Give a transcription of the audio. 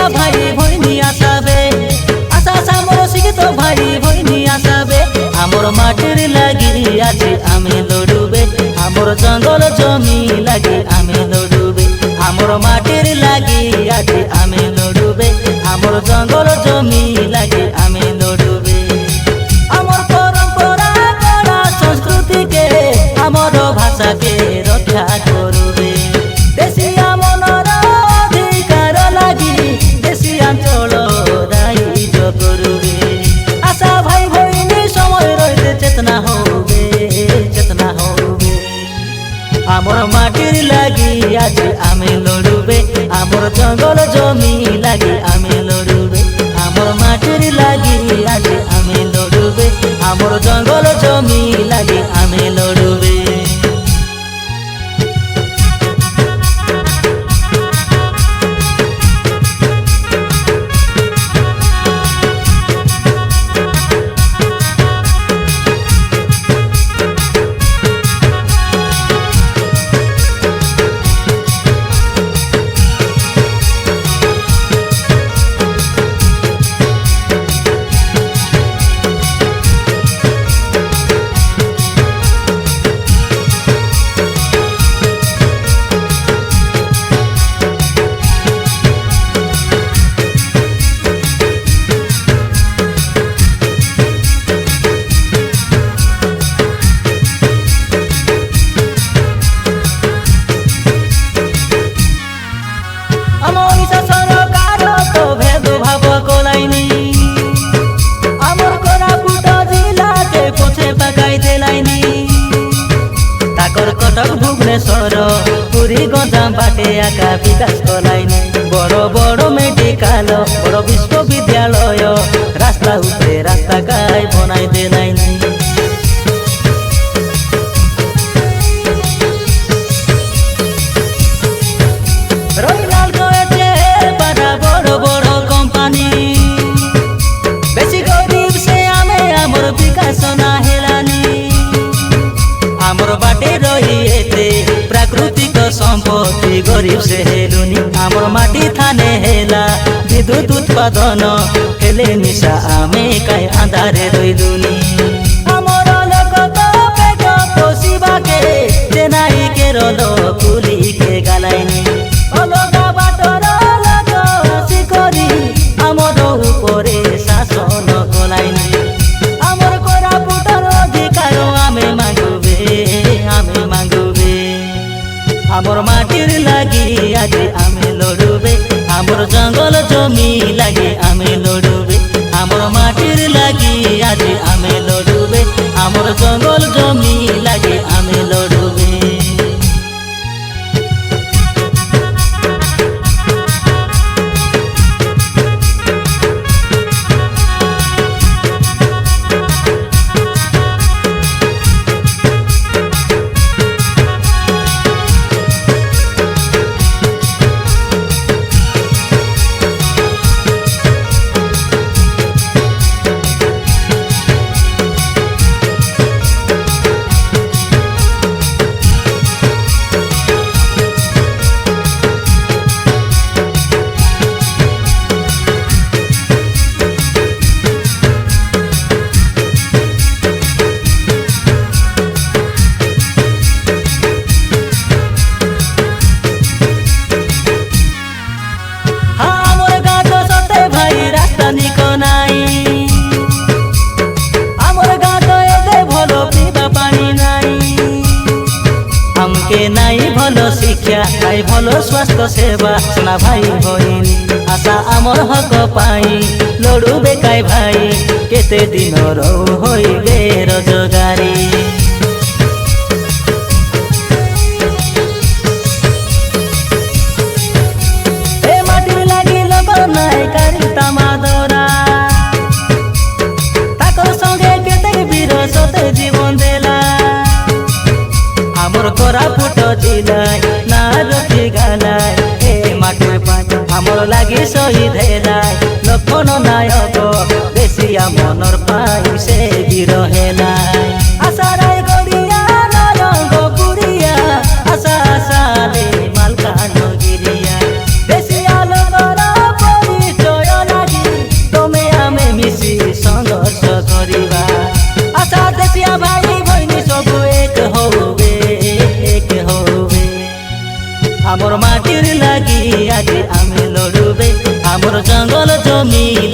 ভাই ভইনি আসাবে আশা আশা মোর শিক্ষিত ভাই ভইনি আসাবে আমার মাটির লাগি আছে আমি লড়ুবে আমার জঙ্গল জমি লাগি আমি লড়ুবে আমার মাটির লাগি আছে আমি লড়ুবে আমার জঙ্গল জমি লাগি আমি লড়ুবে আমার পরম্পরা কলা সংস্কৃতিকে আমার ভাষাকে রক্ষা করবে দেশিয়া মনর অধিকার লাগি দেশিয়া অঞ্চল দায়িত্ব করবে আশা ভাই ভইনি সময় রইতে চেতনা হবে চেতনা হবে আমার মাটির লাগি আছে আমি লড়ুবে আমার জঙ্গল জমি লাগি আমি লড়ুবে আমার মাটির লাগি আছে আমি লড়ুবে আমার জঙ্গল জমি লাগি আমি লড়ুবে কটক ভুবনেশ্বর পুরী গঞ্জাম বাটে আঁকা বিকাশ কলাইনি বড় বড় মেডিকাল বড় বিশ্ববিদ্যালয় রাস্তা উপরে রাস্তা গাই বনাই দেলাইনি রহিলাল কয়েছে বাধা বড় বড় কোম্পানি বেশি গরিব সে আমি আমার বিকাশ না হেলানি আমার বাটে রহিতে প্রাকৃতিক সম্পত্তি গরিব সে হেলুনি আমার মাটি থানে হেলা বিদ্যুৎ উৎপাদন হেলে নিশা আমি কাই আন্ধারে রইলুনি আমার লোক তো পেট পোষিবাকে চেনাই কেরল পুলিকে গালাইনি অলগা বাটর লোক হাসি করি আমার উপরে শাসন কলাইনি আমার কোরাপুটর অধিকার আমি মাগুবে আমি মাগুবে আমার মাটির লাগি আজ আমি লড়ুবে আমার জঙ্গল জমি লাগি আমি লড়ুবে আমার মাটির লাগি আজ আমি লড়ুবে আমার জঙ্গল জমি লাগি আমি লড়ুবে নাই ভালো শিক্ষা নাই ভালো স্বাস্থ্য সেবা সোনা ভাই ভইনি আশা আমার হক পাই লড়ুবে কাই ভাই কেতে দিনর হইবে রোজগারি এ মাটির লাগি লোক নাই কারি তামাদরা তাকর সঙ্গে কেতে বিরসতে জীবন দেলা আমার কোরাপুট জিলাই না রতি গালাই এ মাটির পাঁচ আমার লাগি শহীদ হেলাই লক্ষণ নায়ক বেশিয়া মনর পাই সে বীর হেলাই আশা রায় গড়িয়া নরঙ্গ পুরিয়া আশা আশালে মালকানগিরিয়া বেশিয়া লোকর পরি জমি